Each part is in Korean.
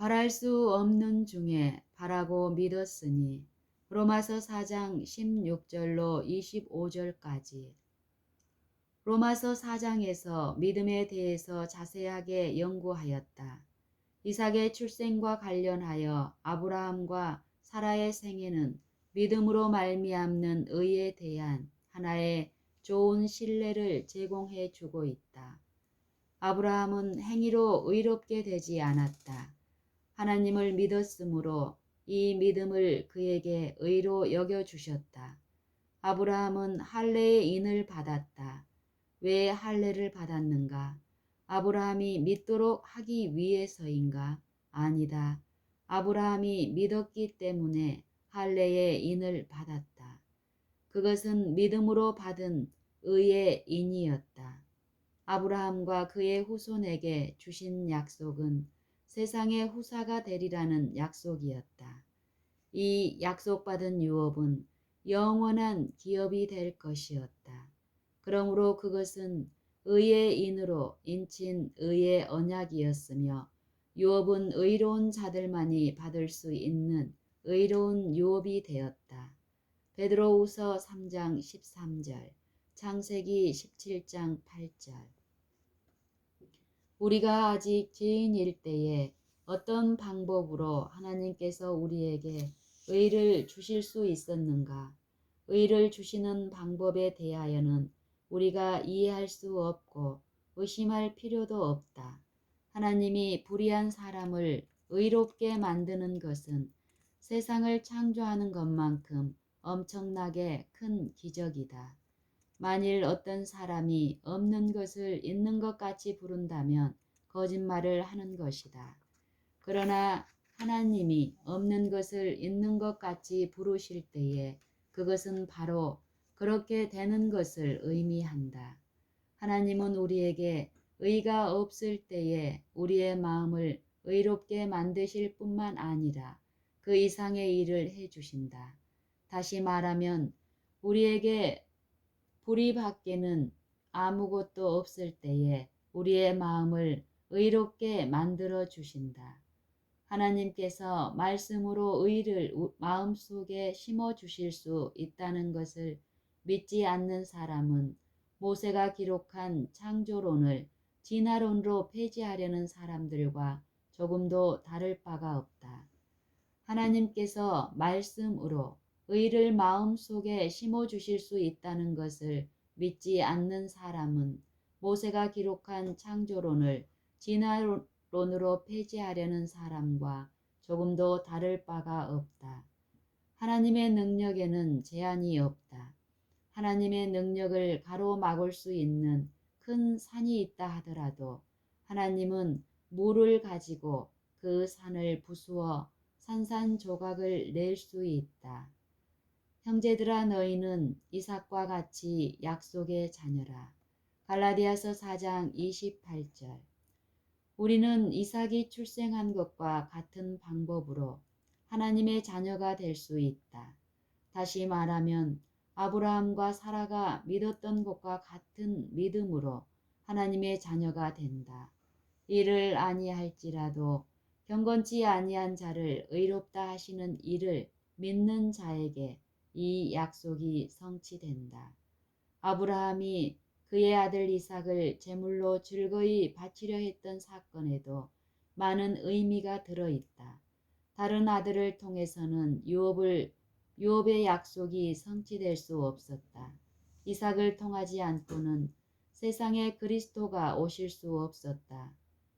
바랄 수 없는 중에 바라고 믿었으니. 로마서 4장 16절로 25절까지. 로마서 4장에서 믿음에 대해서 자세하게 연구하였다. 이삭의 출생과 관련하여 아브라함과 사라의 생애는 믿음으로 말미암는 의에 대한 하나의 좋은 신뢰를 제공해 주고 있다. 아브라함은 행위로 의롭게 되지 않았다. 하나님을 믿었으므로 이 믿음을 그에게 의로 여겨주셨다. 아브라함은 할례의 인을 받았다. 왜 할례를 받았는가? 아브라함이 믿도록 하기 위해서인가? 아니다. 아브라함이 믿었기 때문에 할례의 인을 받았다. 그것은 믿음으로 받은 의의 인이었다. 아브라함과 그의 후손에게 주신 약속은 세상의 후사가 되리라는 약속이었다. 이 약속받은 유업은 영원한 기업이 될 것이었다. 그러므로 그것은 의의 인으로 인친 의의 언약이었으며 유업은 의로운 자들만이 받을 수 있는 의로운 유업이 되었다. 베드로후서 3장 13절, 창세기 17장 8절. 우리가 아직 죄인일 때에 어떤 방법으로 하나님께서 우리에게 의를 주실 수 있었는가? 의를 주시는 방법에 대하여는 우리가 이해할 수 없고 의심할 필요도 없다. 하나님이 불의한 사람을 의롭게 만드는 것은 세상을 창조하는 것만큼 엄청나게 큰 기적이다. 만일 어떤 사람이 없는 것을 있는 것 같이 부른다면 거짓말을 하는 것이다. 그러나 하나님이 없는 것을 있는 것 같이 부르실 때에 그것은 바로 그렇게 되는 것을 의미한다. 하나님은 우리에게 의가 없을 때에 우리의 마음을 의롭게 만드실 뿐만 아니라 그 이상의 일을 해주신다. 다시 말하면 우리에게 불의 밖에는 아무것도 없을 때에 우리의 마음을 의롭게 만들어 주신다. 하나님께서 말씀으로 의를 마음속에 심어 주실 수 있다는 것을 믿지 않는 사람은 모세가 기록한 창조론을 진화론으로 폐지하려는 사람들과 조금도 다를 바가 없다. 하나님께서 말씀으로 의를 마음속에 심어주실 수 있다는 것을 믿지 않는 사람은 모세가 기록한 창조론을 진화론으로 폐지하려는 사람과 조금도 다를 바가 없다. 하나님의 능력에는 제한이 없다. 하나님의 능력을 가로막을 수 있는 큰 산이 있다 하더라도 하나님은 물을 가지고 그 산을 부수어 산산조각을 낼 수 있다. 형제들아 너희는 이삭과 같이 약속의 자녀라. 갈라디아서 4장 28절. 우리는 이삭이 출생한 것과 같은 방법으로 하나님의 자녀가 될 수 있다. 다시 말하면 아브라함과 사라가 믿었던 것과 같은 믿음으로 하나님의 자녀가 된다. 이를 아니할지라도 경건치 아니한 자를 의롭다 하시는 이를 믿는 자에게 이 약속이 성취된다. 아브라함이 그의 아들 이삭을 제물로 즐거이 바치려 했던 사건에도 많은 의미가 들어있다. 다른 아들을 통해서는 유업의 약속이 성취될 수 없었다. 이삭을 통하지 않고는 세상에 그리스도가 오실 수 없었다.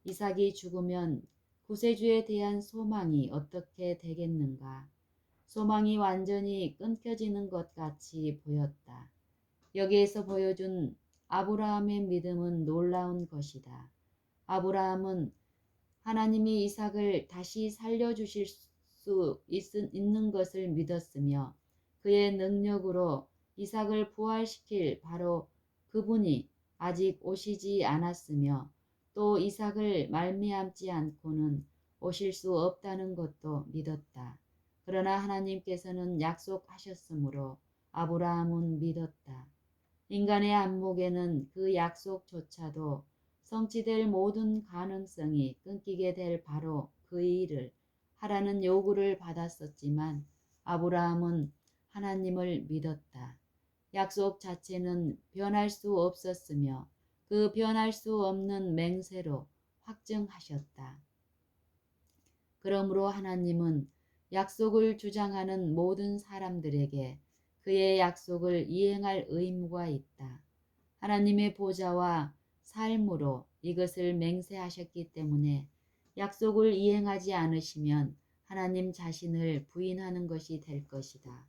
이삭이 죽으면 구세주에 대한 소망이 어떻게 되겠는가? 소망이 완전히 끊겨지는 것 같이 보였다. 여기에서 보여준 아브라함의 믿음은 놀라운 것이다. 아브라함은 하나님이 이삭을 다시 살려주실 수 있는 것을 믿었으며 그의 능력으로 이삭을 부활시킬 바로 그분이 아직 오시지 않았으며 또 이삭을 말미암지 않고는 오실 수 없다는 것도 믿었다. 그러나 하나님께서는 약속하셨으므로 아브라함은 믿었다. 인간의 안목에는 그 약속조차도 성취될 모든 가능성이 끊기게 될 바로 그 일을 하라는 요구를 받았었지만 아브라함은 하나님을 믿었다. 약속 자체는 변할 수 없었으며 그 변할 수 없는 맹세로 확증하셨다. 그러므로 하나님은 약속을 주장하는 모든 사람들에게 그의 약속을 이행할 의무가 있다. 하나님의 보좌와 삶으로 이것을 맹세하셨기 때문에 약속을 이행하지 않으시면 하나님 자신을 부인하는 것이 될 것이다.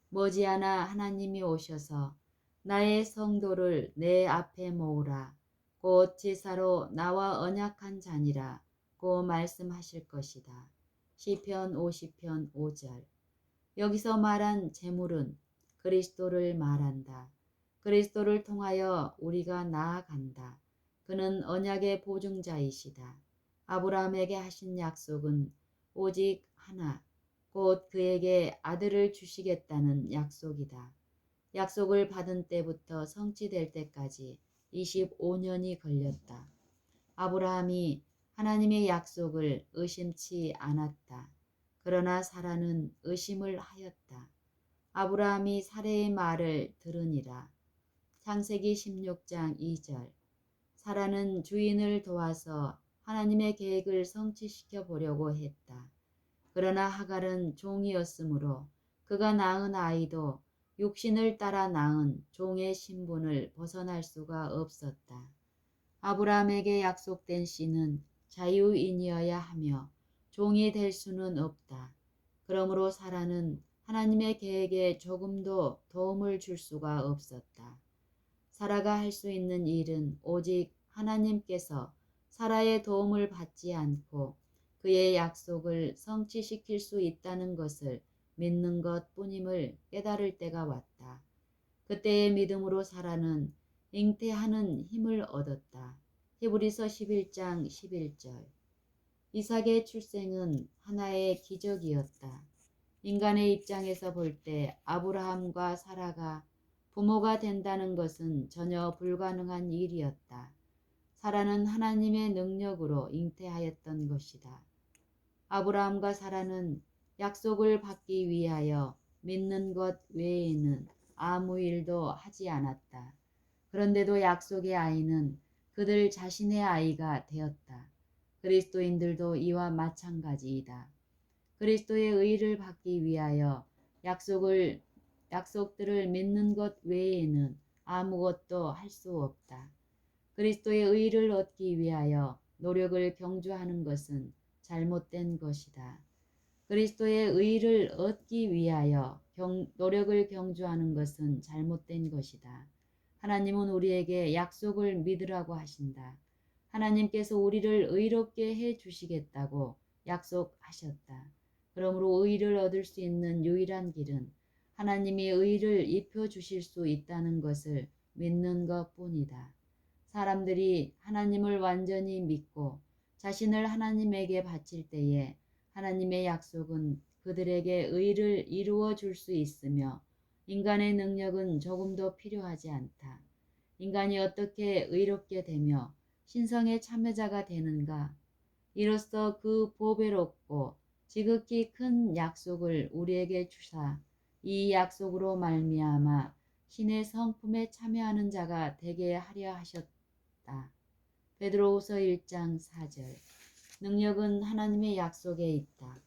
머지않아 하나님이 오셔서 나의 성도를 내 앞에 모으라. 곧 제사로 나와 언약한 자니라. 고 말씀하실 것이다. 시편 50편 5절. 여기서 말한 제물은 그리스도를 말한다. 그리스도를 통하여 우리가 나아간다. 그는 언약의 보증자이시다. 아브라함에게 하신 약속은 오직 하나, 곧 그에게 아들을 주시겠다는 약속이다. 약속을 받은 때부터 성취될 때까지 25년이 걸렸다. 아브라함이 하나님의 약속을 의심치 않았다. 그러나 사라는 의심을 하였다. 아브라함이 사라의 말을 들으니라. 창세기 16장 2절. 사라는 주인을 도와서 하나님의 계획을 성취시켜 보려고 했다. 그러나 하갈은 종이었으므로 그가 낳은 아이도 육신을 따라 낳은 종의 신분을 벗어날 수가 없었다. 아브라함에게 약속된 씨는 자유인이어야 하며 종이 될 수는 없다. 그러므로 사라는 하나님의 계획에 조금도 도움을 줄 수가 없었다. 사라가 할 수 있는 일은 오직 하나님께서 사라의 도움을 받지 않고 그의 약속을 성취시킬 수 있다는 것을 믿는 것 뿐임을 깨달을 때가 왔다. 그때의 믿음으로 사라는 잉태하는 힘을 얻었다. 히브리서 11장 11절. 이삭의 출생은 하나의 기적이었다. 인간의 입장에서 볼 때 아브라함과 사라가 부모가 된다는 것은 전혀 불가능한 일이었다. 사라는 하나님의 능력으로 잉태하였던 것이다. 아브라함과 사라는 약속을 받기 위하여 믿는 것 외에는 아무 일도 하지 않았다. 그런데도 약속의 아이는 그들 자신의 아이가 되었다. 그리스도인들도 이와 마찬가지이다. 그리스도의 의를 받기 위하여 약속들을 믿는 것 외에는 아무것도 할 수 없다. 그리스도의 의를 얻기 위하여 노력을 경주하는 것은 잘못된 것이다. 그리스도의 의를 얻기 위하여 노력을 경주하는 것은 잘못된 것이다. 하나님은 우리에게 약속을 믿으라고 하신다. 하나님께서 우리를 의롭게 해 주시겠다고 약속하셨다. 그러므로 의를 얻을 수 있는 유일한 길은 하나님이 의를 입혀 주실 수 있다는 것을 믿는 것뿐이다. 사람들이 하나님을 완전히 믿고 자신을 하나님에게 바칠 때에 하나님의 약속은 그들에게 의를 이루어 줄 수 있으며 인간의 능력은 조금도 필요하지 않다. 인간이 어떻게 의롭게 되며 신성의 참여자가 되는가? 이로써 그 보배롭고 지극히 큰 약속을 우리에게 주사 이 약속으로 말미암아 신의 성품에 참여하는 자가 되게 하려 하셨다. 베드로후서 1장 4절. 능력은 하나님의 약속에 있다.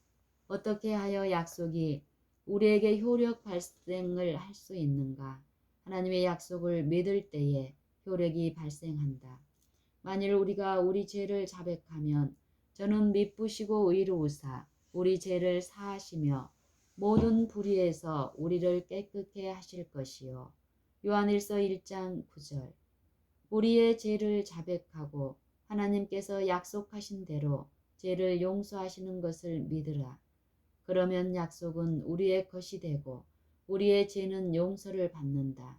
어떻게 하여 약속이 우리에게 효력 발생을 할 수 있는가? 하나님의 약속을 믿을 때에 효력이 발생한다. 만일 우리가 우리 죄를 자백하면 저는 미쁘시고 의로우사 우리 죄를 사하시며 모든 불의에서 우리를 깨끗게 하실 것이요. 요한일서 1장 9절. 우리의 죄를 자백하고 하나님께서 약속하신 대로 죄를 용서하시는 것을 믿으라. 그러면 약속은 우리의 것이 되고 우리의 죄는 용서를 받는다.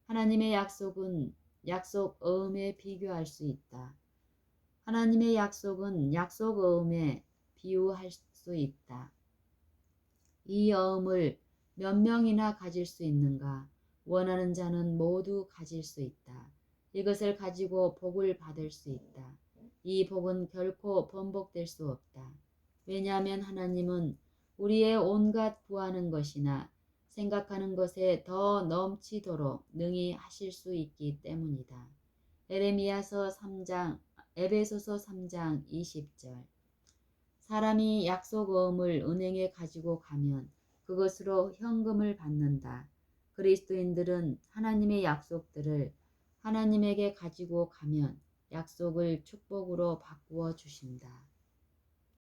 하나님의 약속은 약속 어음에 비교할 수 있다. 하나님의 약속은 약속 어음에 비유할 수 있다. 이 어음을 몇 명이나 가질 수 있는가? 원하는 자는 모두 가질 수 있다. 이것을 가지고 복을 받을 수 있다. 이 복은 결코 번복될 수 없다. 왜냐하면 하나님은 우리의 온갖 구하는 것이나 생각하는 것에 더 넘치도록 능히 하실 수 있기 때문이다. 에베소서 3장 20절. 사람이 약속어음을 은행에 가지고 가면 그것으로 현금을 받는다. 그리스도인들은 하나님의 약속들을 하나님에게 가지고 가면 약속을 축복으로 바꾸어 주신다.